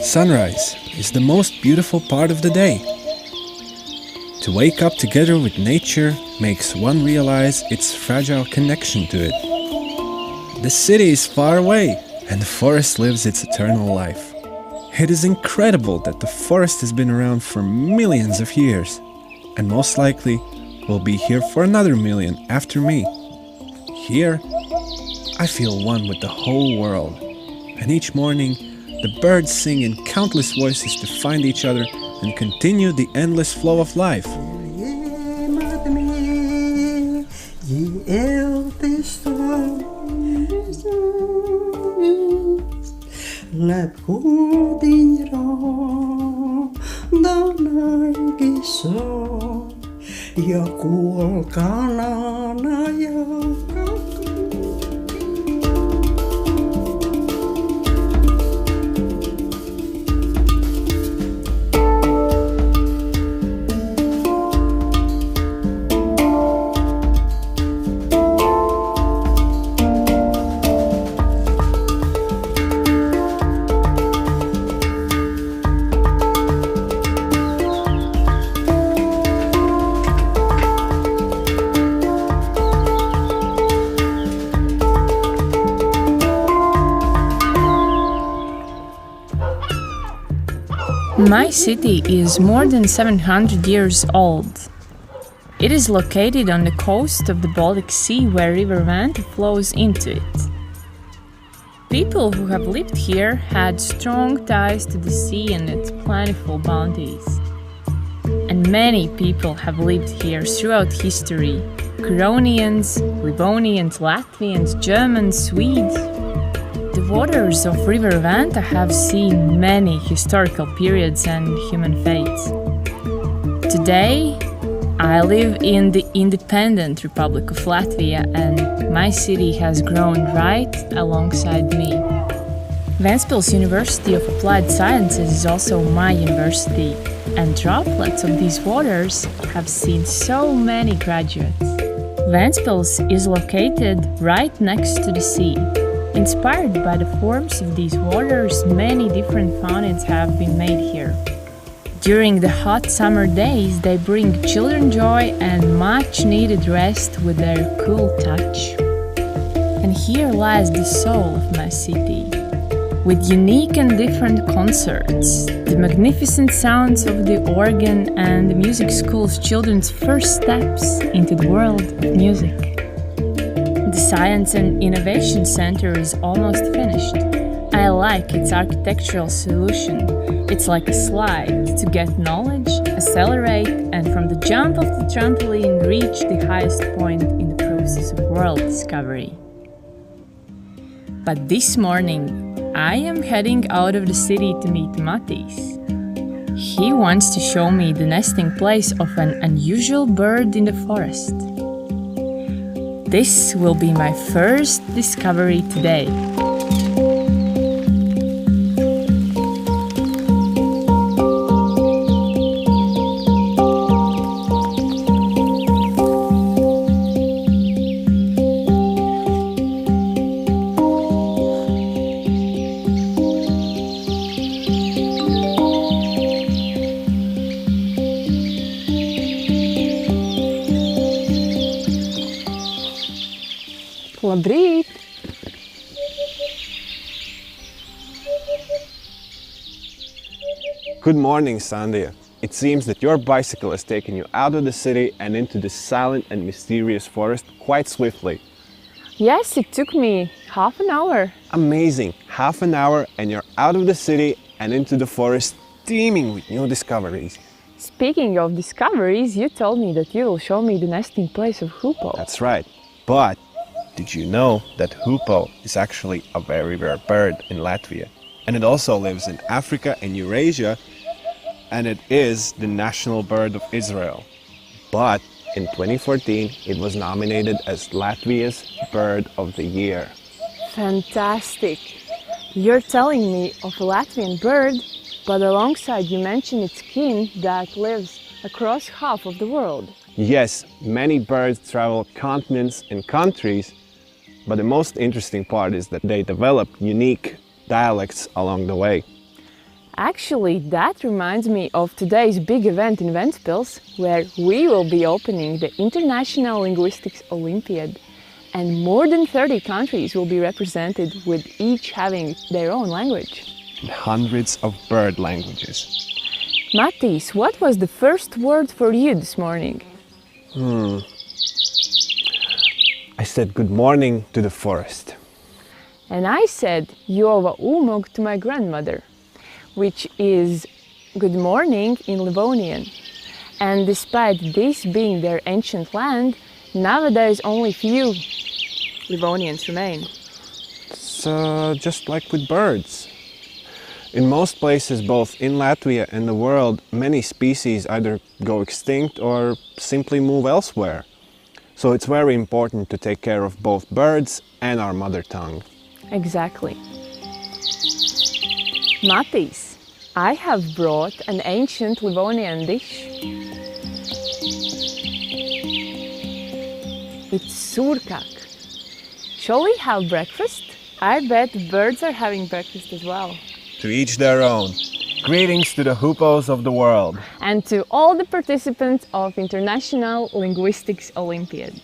Sunrise is the most beautiful part of the day. To wake up together with nature makes one realize its fragile connection to it. The city is far away, and the forest lives its eternal life. It is incredible that the forest has been around for millions of years, and most likely will be here for another million after me. Here, I feel one with the whole world, and each morning, the birds sing in countless voices to find each other and continue the endless flow of life. My city is more than 700 years old. It is located on the coast of the Baltic Sea where River Vanta flows into it. People who have lived here had strong ties to the sea and its plentiful bounties. And many people have lived here throughout history: Curonians, Livonians, Latvians, Germans, Swedes. The waters of River Vanta have seen many historical periods and human fates. Today, I live in the independent Republic of Latvia, and my city has grown right alongside me. Ventspils University of Applied Sciences is also my university, and droplets of these waters have seen so many graduates. Ventspils is located right next to the sea. Inspired by the forms of these waters, many different fountains have been made here. During the hot summer days, they bring children joy and much needed rest with their cool touch. And here lies the soul of my city. With unique and different concerts, the magnificent sounds of the organ and the music school's children's first steps into the world of music. The Science and Innovation Center is almost finished. I like its architectural solution. It's like a slide to get knowledge, accelerate, and from the jump of the trampoline reach the highest point in the process of world discovery. But this morning, I am heading out of the city to meet Matis. He wants to show me the nesting place of an unusual bird in the forest. This will be my first discovery today. Labrīt! Good morning, Sandia. It seems that your bicycle has taken you out of the city and into the silent and mysterious forest quite swiftly. Yes, it took me half an hour. Amazing! Half an hour and you're out of the city and into the forest teeming with new discoveries. Speaking of discoveries, you told me that you will show me the nesting place of hoopoe. That's right. But did you know that hoopoe is actually a very rare bird in Latvia? And it also lives in Africa and Eurasia, and it is the national bird of Israel. But In 2014, it was nominated as Latvia's Bird of the Year. Fantastic! You're telling me of a Latvian bird, but alongside you mentioned its kin that lives across half of the world. Yes, many birds travel continents and countries, but the most interesting part is that they develop unique dialects along the way. Actually, that reminds me of today's big event in Ventspils, where we will be opening the International Linguistics Olympiad, and more than 30 countries will be represented, with each having their own language. Hundreds of bird languages. Matīs, what was the first word for you this morning? I said good morning to the forest. And I said Jova Umog to my grandmother, which is good morning in Livonian. And despite this being their ancient land, nowadays only few Livonians remain. It's just like with birds. In most places, both in Latvia and the world, many species either go extinct or simply move elsewhere. So it's very important to take care of both birds and our mother tongue. Exactly. Matīs, I have brought an ancient Livonian dish. It's surkak. Shall we have breakfast? I bet birds are having breakfast as well. To each their own. Greetings to the hoopos of the world. And to all the participants of International Linguistics Olympiad.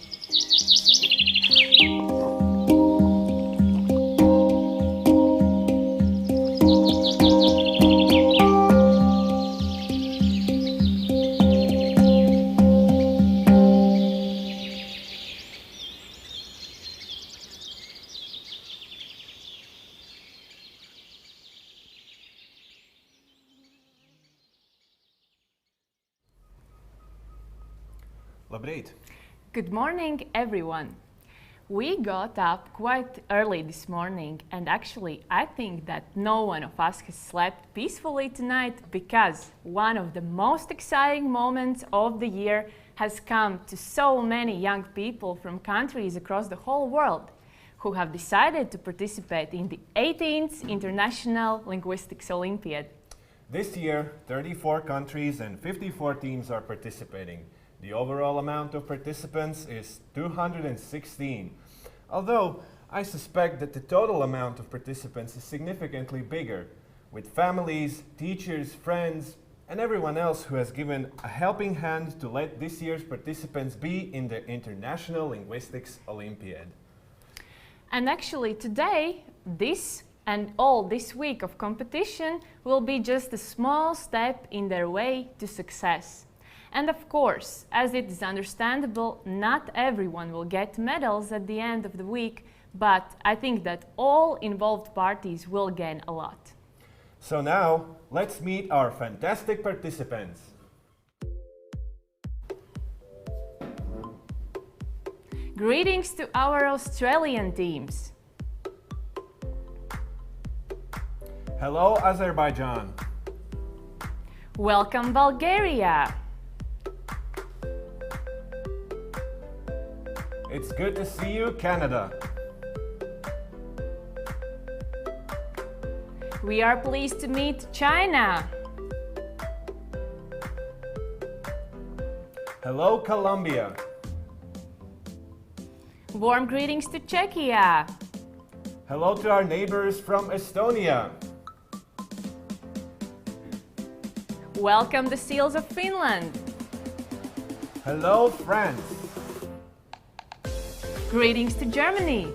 Labrīt. Good morning, everyone. We got up quite early this morning, and actually I think that no one of us has slept peacefully tonight, because one of the most exciting moments of the year has come to so many young people from countries across the whole world who have decided to participate in the 18th International Linguistics Olympiad. This year, 34 countries and 54 teams are participating. The overall amount of participants is 216, although I suspect that the total amount of participants is significantly bigger, with families, teachers, friends, and everyone else who has given a helping hand to let this year's participants be in the International Linguistics Olympiad. And actually today, this and all this week of competition will be just a small step in their way to success. And of course, as it is understandable, not everyone will get medals at the end of the week, but I think that all involved parties will gain a lot. So now, let's meet our fantastic participants. Greetings to our Australian teams. Hello, Azerbaijan. Welcome, Bulgaria. It's good to see you, Canada. We are pleased to meet China. Hello, Colombia. Warm greetings to Czechia. Hello to our neighbors from Estonia. Welcome the Seals of Finland. Hello, France. Greetings to Germany.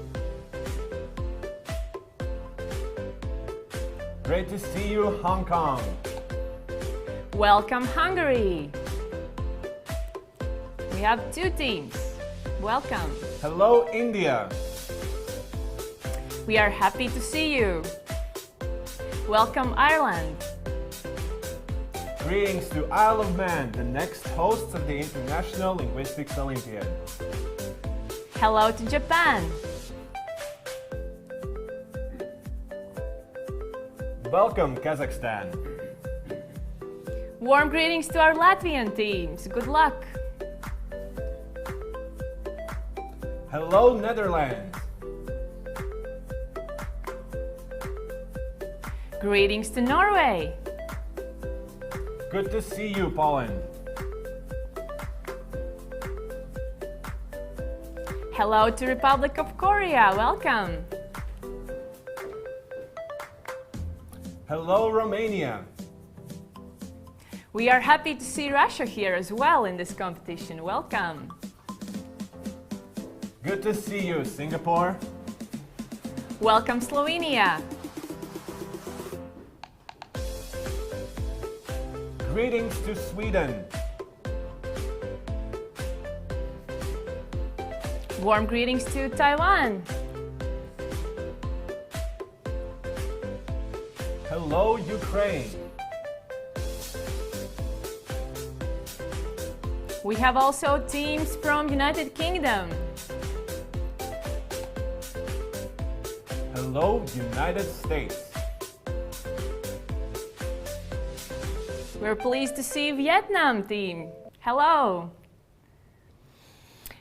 Great to see you, Hong Kong. Welcome, Hungary. We have two teams. Welcome. Hello, India. We are happy to see you. Welcome, Ireland. Greetings to Isle of Man, the next hosts of the International Linguistics Olympiad. Hello to Japan. Welcome, Kazakhstan. Warm greetings to our Latvian teams. Good luck. Hello, Netherlands. Greetings to Norway. Good to see you, Poland. Hello to Republic of Korea. Welcome. Hello, Romania. We are happy to see Russia here as well in this competition. Welcome. Good to see you, Singapore. Welcome, Slovenia. Greetings to Sweden. Warm greetings to Taiwan. Hello, Ukraine. We have also teams from United Kingdom. Hello, United States. We're pleased to see Vietnam team. Hello.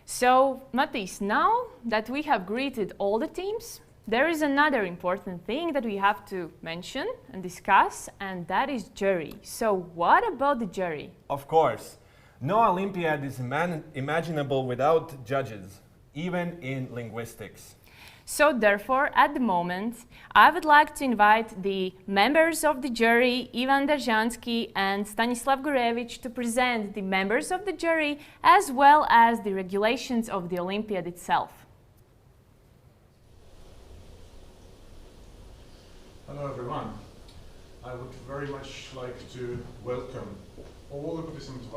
So, Matis, now that we have greeted all the teams, there is another important thing that we have to mention and discuss, and that is jury. So, what about the jury? Of course, no Olympiad is imaginable without judges, even in linguistics. So therefore, at the moment, I would like to invite the members of the jury, Ivan Derzhansky and Stanislav Gurevich, to present the members of the jury as well as the regulations of the Olympiad itself. Hello everyone. I would very much like to welcome all the participants of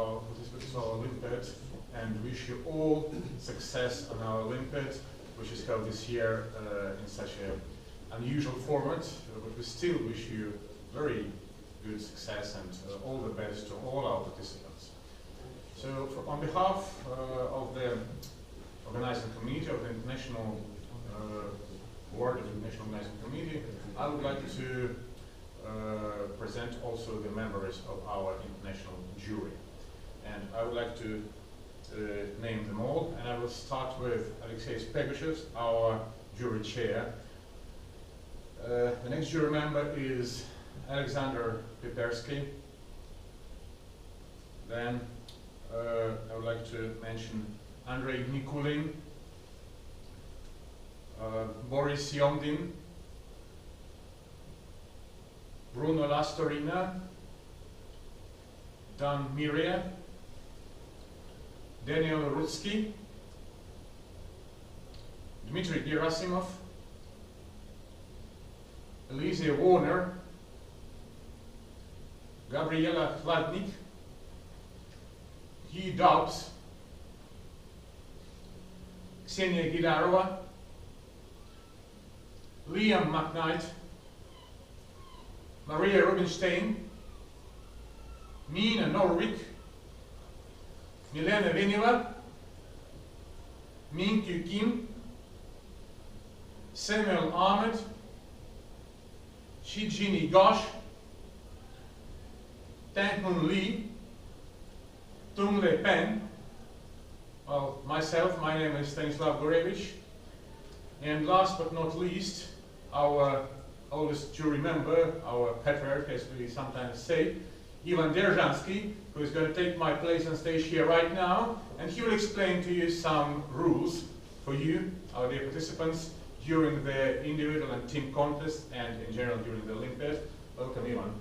our Olympiad and wish you all success on our Olympiad, which is held this year in such an unusual format, but we still wish you very good success and all the best to all our participants. So on behalf of the organizing committee of the International Board of the International Organizing Committee, I would like to present also the members of our international jury. And I would like to name them all, and I will start with Alexei Spegushev, our jury chair. The next jury member is Alexander Pipersky. Then I would like to mention Andrei Nikulin, Boris Yomdin, Bruno Lastorina, Dan Miria, Daniel Rutsky, Dmitry Gerasimov, Elise Warner, Gabriela Hladnik, Guy Dobbs, Ksenia Gilarova, Liam McKnight, Maria Rubinstein, Mina Norvik, Milena Veneva, Min-Kyu Kim, Samuel Ahmed, Shijini Ghosh, Tang-Hun Lee, Tung Le Pen, well, myself, my name is Stanislav Gurevich, and last but not least, our oldest jury member, our patriarch, as we sometimes say, Ivan Derzhansky, who is going to take my place on stage here right now, and he will explain to you some rules for you, our dear participants, during the individual and team contest, and in general during the Olympiad. Welcome, Ivan.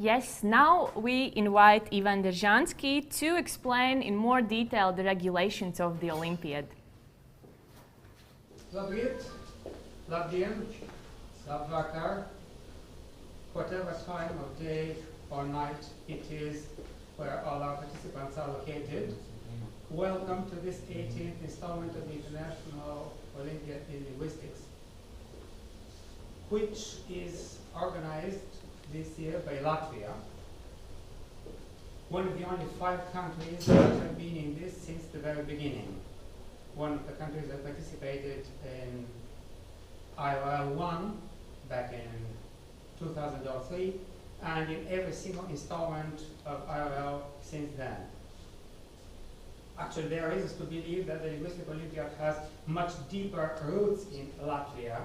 Yes, now we invite Ivan Derzhansky to explain in more detail the regulations of the Olympiad. Labriet, Labdien, Labvakar, whatever time of day or night it is where all our participants are located. Welcome to this 18th installment of the International Olympiad in Linguistics, which is organized this year by Latvia, one of the only 5 countries that have been in this since the very beginning. One of the countries that participated in IOL 1 back in 2003, and in every single installment of IOL since then. Actually, there is to believe that the Linguistic Olympiad has much deeper roots in Latvia,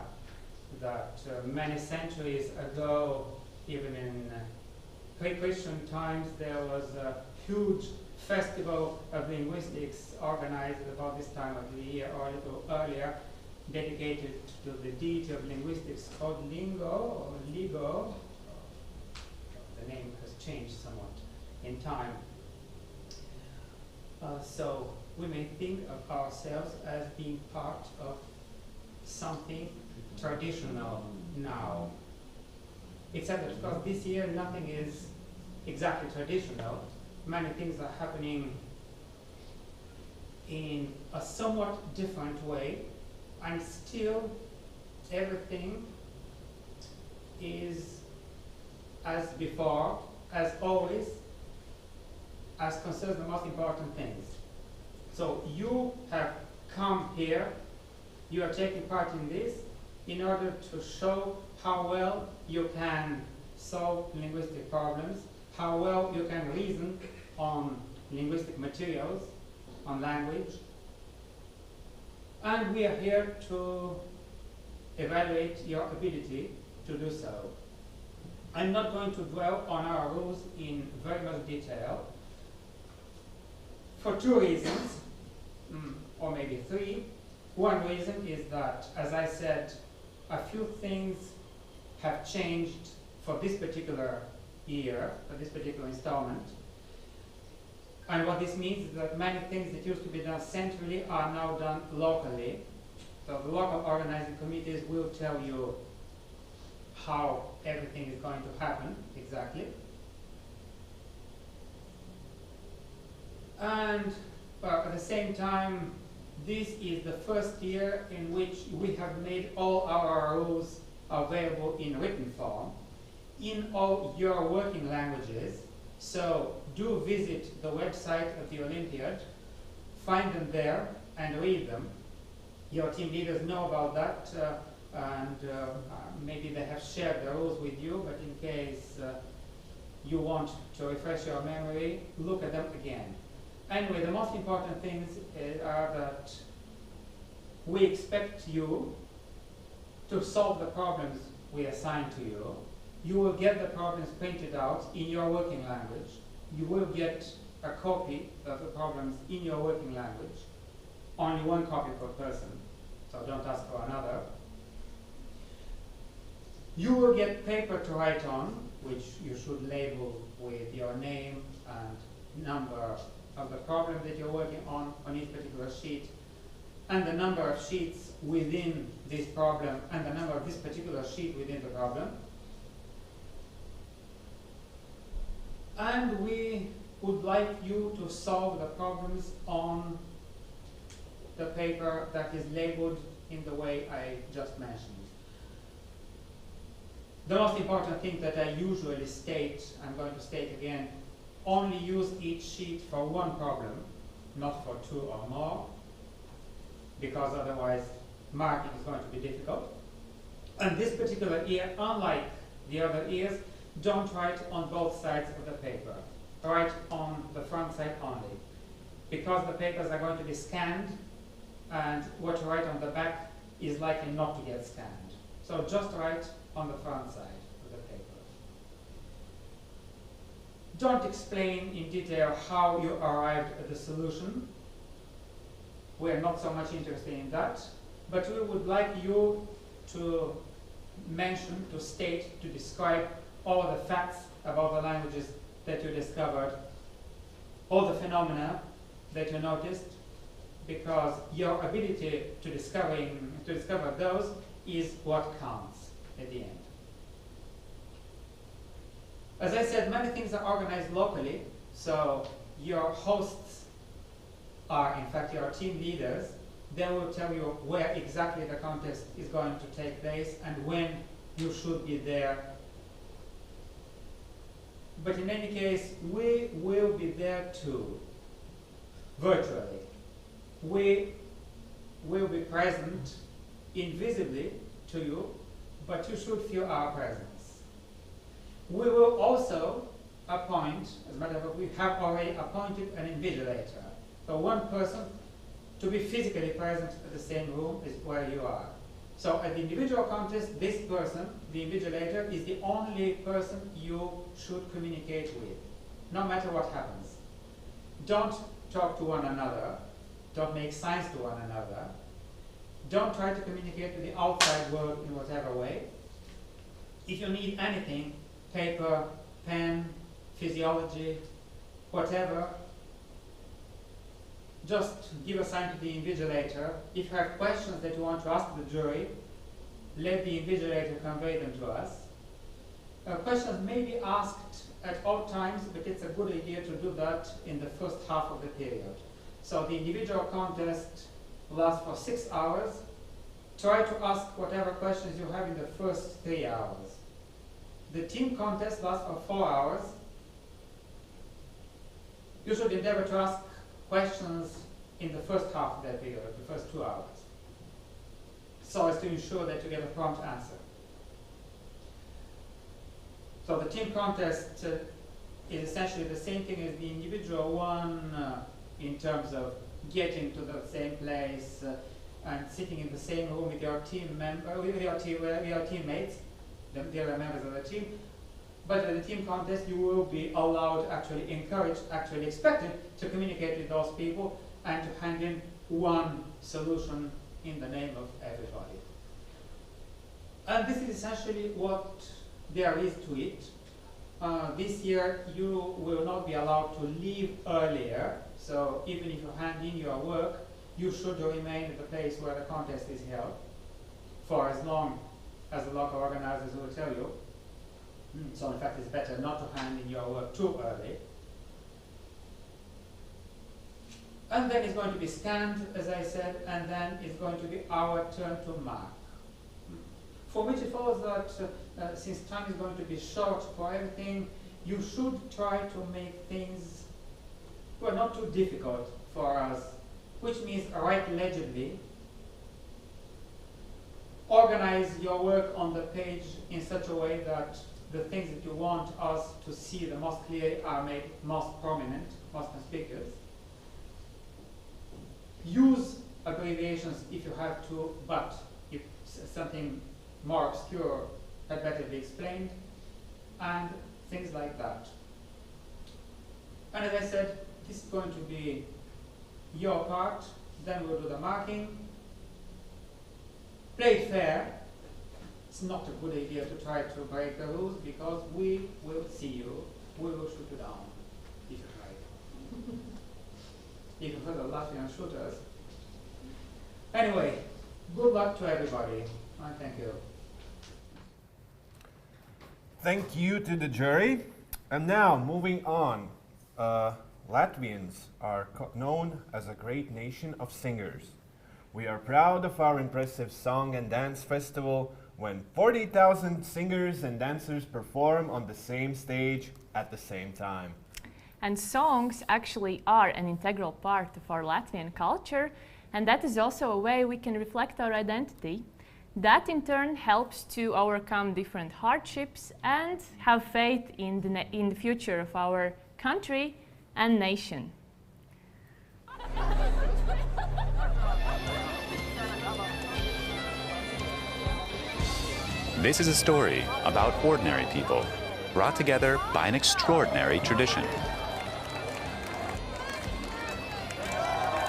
that many centuries ago, even in pre-Christian times, there was a huge festival of linguistics organized about this time of the year or a little earlier, dedicated to the deity of linguistics called Lingo or Ligo. The name has changed somewhat in time. So we may think of ourselves as being part of something traditional now. Except that because this year nothing is exactly traditional. Many things are happening in a somewhat different way, and still everything is as before, as always, as concerns the most important things. So you have come here, you are taking part in this in order to show how well you can solve linguistic problems, how well you can reason on linguistic materials, on language. And we are here to evaluate your ability to do so. I'm not going to dwell on our rules in very much detail for two reasons, or maybe three. One reason is that, as I said, a few things have changed for this particular year, for this particular installment. And what this means is that many things that used to be done centrally are now done locally. So the local organizing committees will tell you how everything is going to happen exactly. And at the same time, this is the first year in which we have made all our rules available in written form in all your working languages. So do visit the website of the Olympiad, find them there and read them. Your team leaders know about that, and maybe they have shared the rules with you, but in case you want to refresh your memory, look at them again. Anyway, the most important things are that we expect you to solve the problems we assign to you. You will get the problems printed out in your working language. You will get a copy of the problems in your working language. Only one copy per person, so don't ask for another. You will get paper to write on, which you should label with your name and number of the problem that you're working on each particular sheet, and the number of sheets within this problem, and the number of this particular sheet within the problem. And we would like you to solve the problems on the paper that is labeled in the way I just mentioned. The most important thing that I usually state, I'm going to state again, only use each sheet for one problem, not for two or more, because otherwise marking is going to be difficult. And this particular year, unlike the other years, don't write on both sides of the paper. Write on the front side only, because the papers are going to be scanned, and what you write on the back is likely not to get scanned. So just write on the front side of the paper. Don't explain in detail how you arrived at the solution. We're not so much interested in that, but we would like you to mention, to state, to describe all the facts about the languages that you discovered, all the phenomena that you noticed, because your ability to discover those is what counts at the end. As I said, many things are organized locally, so your hosts are in fact your team leaders. They will tell you where exactly the contest is going to take place and when you should be there. But in any case, we will be there too, virtually. We will be present invisibly to you, but you should feel our presence. We will also appoint, as a matter of fact, we have already appointed an invigilator. So one person to be physically present at the same room as where you are. So at the individual contest, this person, the invigilator, is the only person you should communicate with, no matter what happens. Don't talk to one another. Don't make signs to one another. Don't try to communicate with the outside world in whatever way. If you need anything, paper, pen, physiology, whatever, just give a sign to the invigilator. If you have questions that you want to ask the jury, let the invigilator convey them to us. Questions may be asked at all times, but it's a good idea to do that in the first half of the period. So the individual contest lasts for 6 hours. Try to ask whatever questions you have in the first 3 hours. The team contest lasts for 4 hours. You should endeavor to ask questions in the first half of that period, the first 2 hours, so as to ensure that you get a prompt answer. So the team contest is essentially the same thing as the individual one in terms of getting to the same place and sitting in the same room with your team member, with your teammates, the other members of the team. But at the team contest, you will be allowed, actually encouraged, actually expected to communicate with those people and to hand in one solution in the name of everybody. And this is essentially what there is to it. This year, you will not be allowed to leave earlier. So even if you hand in your work, you should remain at the place where the contest is held for as long as the local organizers will tell you. So in fact, it's better not to hand in your work too early. And then it's going to be scanned, as I said, and then it's going to be our turn to mark. For which it follows that since time is going to be short for everything, you should try to make things, well, not too difficult for us, which means write legibly. Organize your work on the page in such a way that the things that you want us to see the most clearly are made most prominent, most conspicuous. Use abbreviations if you have to, but if something more obscure had better be explained, and things like that. And as I said, this is going to be your part, then we'll do the marking. Play it fair. It's not a good idea to try to break the rules because we will see you. We will shoot you down if you try. If you've heard of Latvian shooters. Anyway, good luck to everybody. And thank you. Thank you to the jury. And now, moving on. Latvians are known as a great nation of singers. We are proud of our impressive song and dance festival when 40,000 singers and dancers perform on the same stage at the same time. And songs actually are an integral part of our Latvian culture, and that is also a way we can reflect our identity. That in turn helps to overcome different hardships and have faith in the future of our country and nation. This is a story about ordinary people brought together by an extraordinary tradition.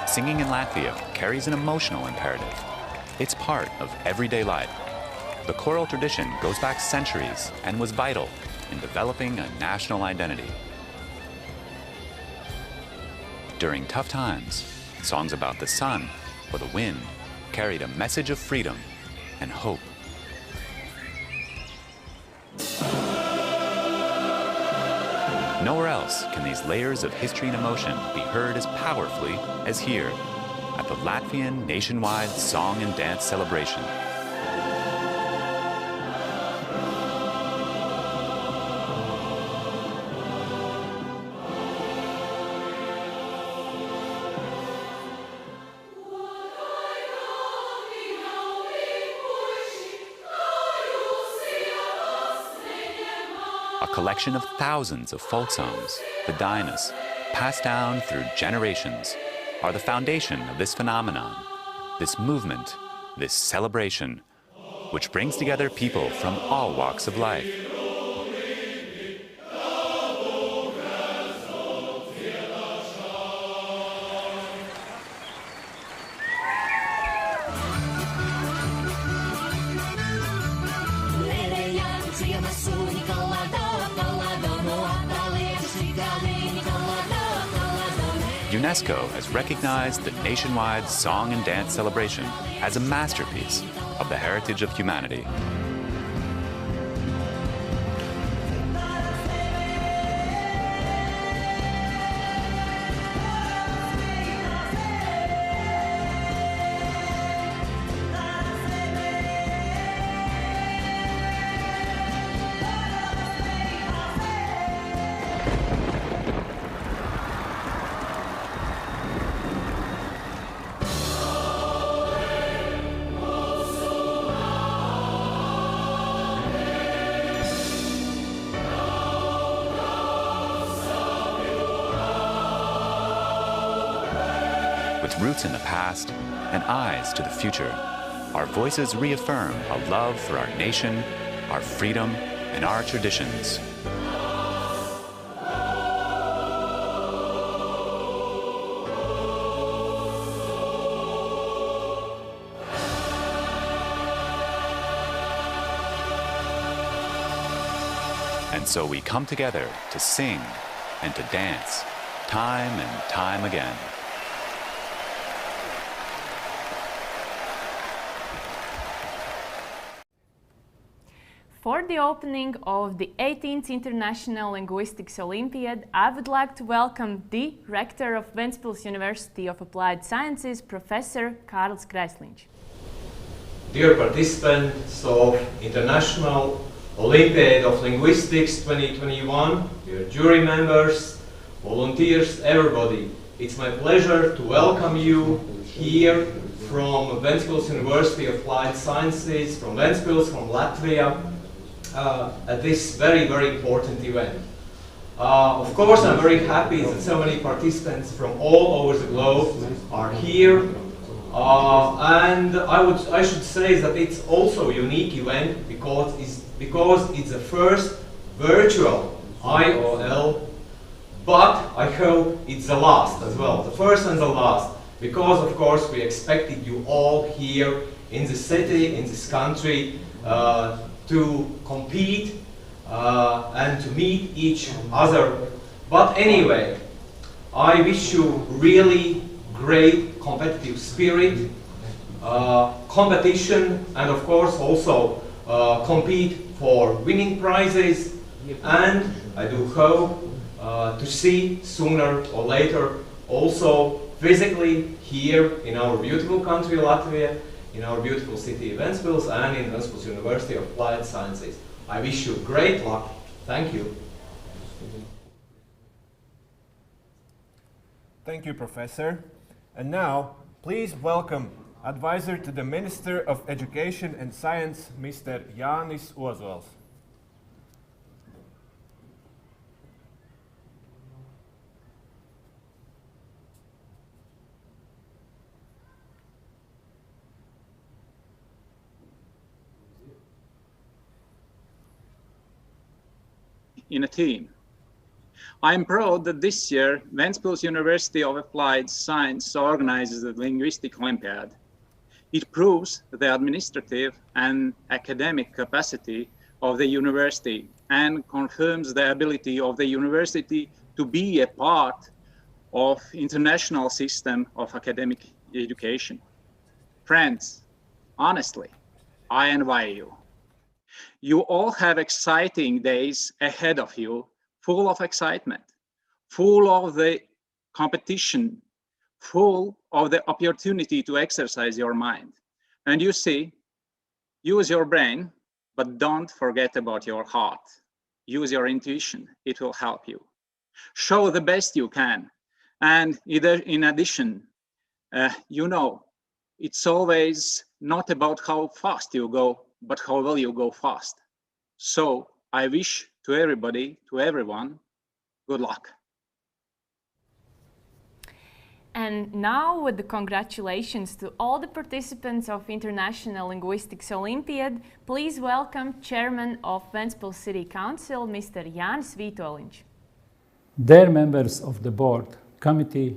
Singing in Latvia carries an emotional imperative. It's part of everyday life. The choral tradition goes back centuries and was vital in developing a national identity. During tough times, songs about the sun or the wind carried a message of freedom and hope. Nowhere else can these layers of history and emotion be heard as powerfully as here at the Latvian nationwide song and dance celebration. A collection of thousands of folk songs, the dainas, passed down through generations, are the foundation of this phenomenon, this movement, this celebration, which brings together people from all walks of life. UNESCO has recognized the nationwide song and dance celebration as a masterpiece of the heritage of humanity. With roots in the past and eyes to the future, our voices reaffirm a love for our nation, our freedom, and our traditions. And so we come together to sing and to dance, time and time again. For the opening of the 18th International Linguistics Olympiad, I would like to welcome the Rector of Ventspils University of Applied Sciences, Professor Kārlis Kreisliņš. Dear participants of International Olympiad of Linguistics 2021, dear jury members, volunteers, everybody, it's my pleasure to welcome you here from Ventspils University of Applied Sciences, from Ventspils, from Latvia, at this very, very important event. Of course, I'm very happy that so many participants from all over the globe are here. And I should say that it's also a unique event because it's the first virtual IOL, but I hope it's the last as well, the first and the last, because of course we expected you all here in the city, in this country, to compete and to meet each other. But anyway, I wish you really great competitive spirit, competition, and of course also compete for winning prizes. And I do hope to see sooner or later also physically here in our beautiful country Latvia, in our beautiful city Ventspils, and in Ventspils University of Applied Sciences. I wish you great luck. Thank you. Thank you, Professor. And now, please welcome Advisor to the Minister of Education and Science, Mr. Jānis Ozols. In a team. I am proud that this year Ventspils University of Applied Science organizes the Linguistic Olympiad. It proves the administrative and academic capacity of the university and confirms the ability of the university to be a part of international system of academic education. Friends, honestly, I invite you. You all have exciting days ahead of you, full of excitement, full of the competition, full of the opportunity to exercise your mind. And you see, use your brain, but don't forget about your heart. Use your intuition, it will help you. Show the best you can. And in addition, you know, it's always not about how fast you go, but how well you go fast. So I wish to everybody, to everyone, good luck. And now, with the congratulations to all the participants of International Linguistics Olympiad, please welcome Chairman of Ventspils City Council, Mr. Jānis Vītoliņš. Dear members of the board, committee,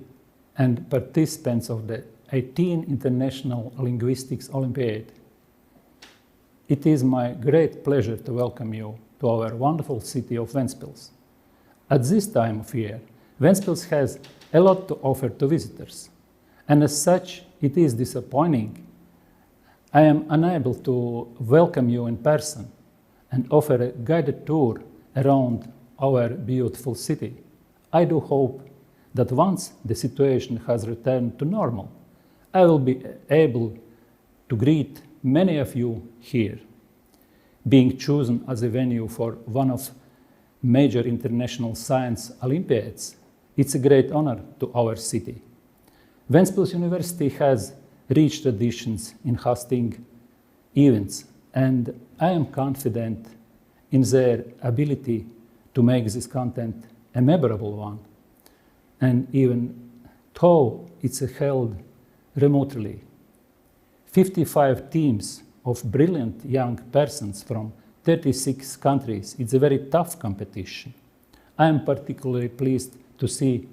and participants of the 18th International Linguistics Olympiad, it is my great pleasure to welcome you to our wonderful city of Ventspils. At this time of year, Ventspils has a lot to offer to visitors, and as such, it is disappointing I am unable to welcome you in person and offer a guided tour around our beautiful city. I do hope that once the situation has returned to normal, I will be able to greet many of you here. Being chosen as a venue for one of major international science Olympiads, it's a great honor to our city. Ventspils University has rich traditions in hosting events, and I am confident in their ability to make this content a memorable one. And even though it's held remotely, 55 teams of brilliant young persons from 36 countries, it's a very tough competition. I am particularly pleased to see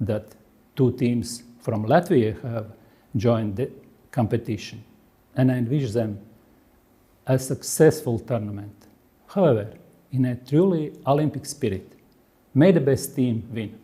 that 2 teams from Latvia have joined the competition, and I wish them a successful tournament. However, in a truly Olympic spirit, may the best team win.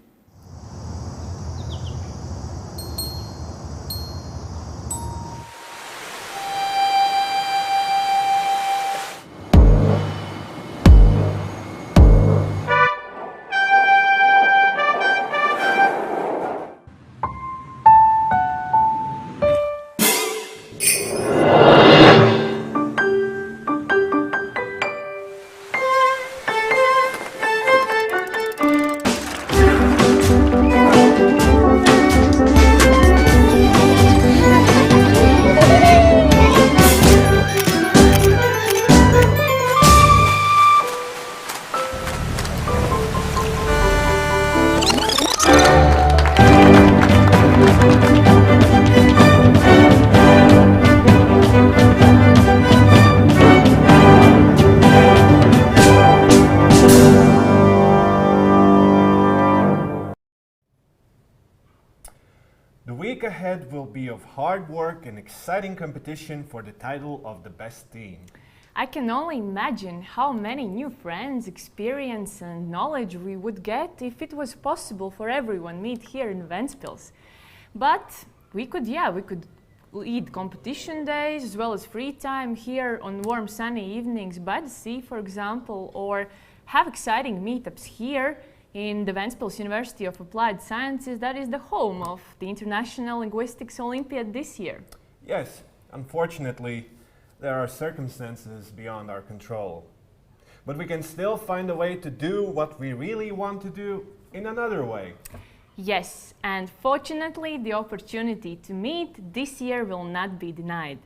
The week ahead will be of hard work and exciting competition for the title of the best team. I can only imagine how many new friends, experience and knowledge we would get if it was possible for everyone meet here in Ventspils. But we could lead competition days as well as free time here on warm sunny evenings by the sea, for example, or have exciting meetups here in the Ventspils University of Applied Sciences, that is the home of the International Linguistics Olympiad this year. Yes, unfortunately, there are circumstances beyond our control. But we can still find a way to do what we really want to do in another way. Yes, and fortunately the opportunity to meet this year will not be denied.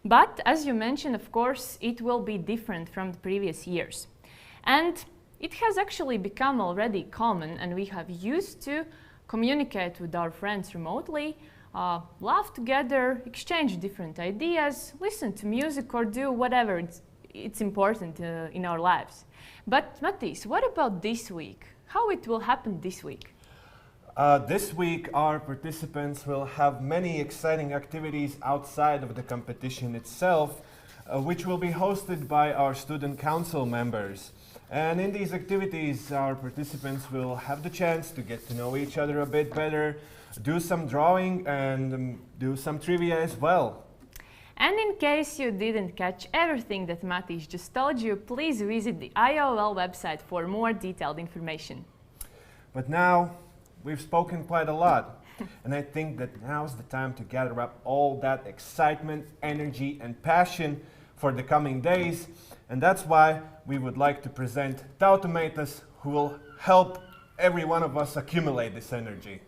But as you mentioned, of course, it will be different from the previous years. And it has actually become already common, and we have used to communicate with our friends remotely, laugh together, exchange different ideas, listen to music or do whatever it's important in our lives. But Matīs, what about this week? How it will happen this week? This week our participants will have many exciting activities outside of the competition itself, which will be hosted by our student council members. And in these activities, our participants will have the chance to get to know each other a bit better, do some drawing and do some trivia as well. And in case you didn't catch everything that Matīs just told you, please visit the IOL website for more detailed information. But now, we've spoken quite a lot, and I think that now's the time to gather up all that excitement, energy and passion for the coming days, and that's why we would like to present Tautumeitas, who will help every one of us accumulate this energy.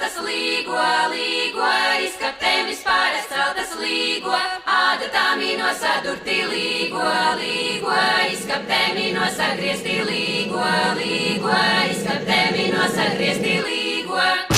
celtas līgo, līgo, izskaptēm vispār celtas līgo, ādatām nosadurti līgo, līgo, izskaptēm nosagriezti līgo, līgo, izskaptēm nosagriezti līgo.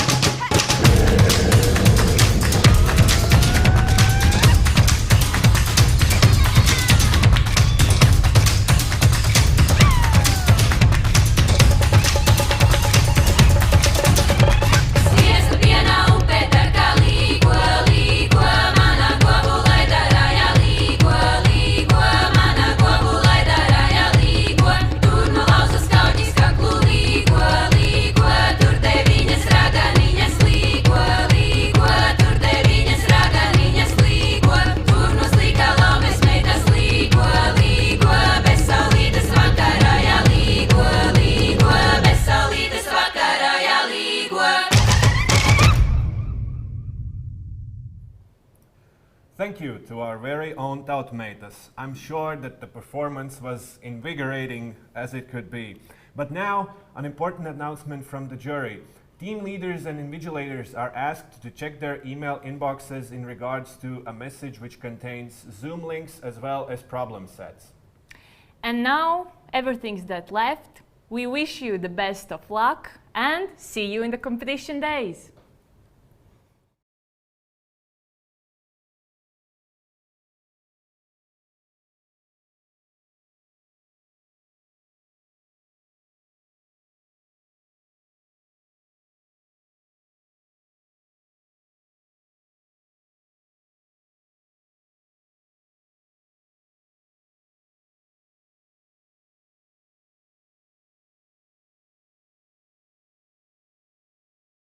Thank you to our very own tautmeitas. I'm sure that the performance was invigorating as it could be. But now, an important announcement from the jury. Team leaders and invigilators are asked to check their email inboxes in regards to a message which contains Zoom links as well as problem sets. And now, everything's that left. We wish you the best of luck and see you in the competition days.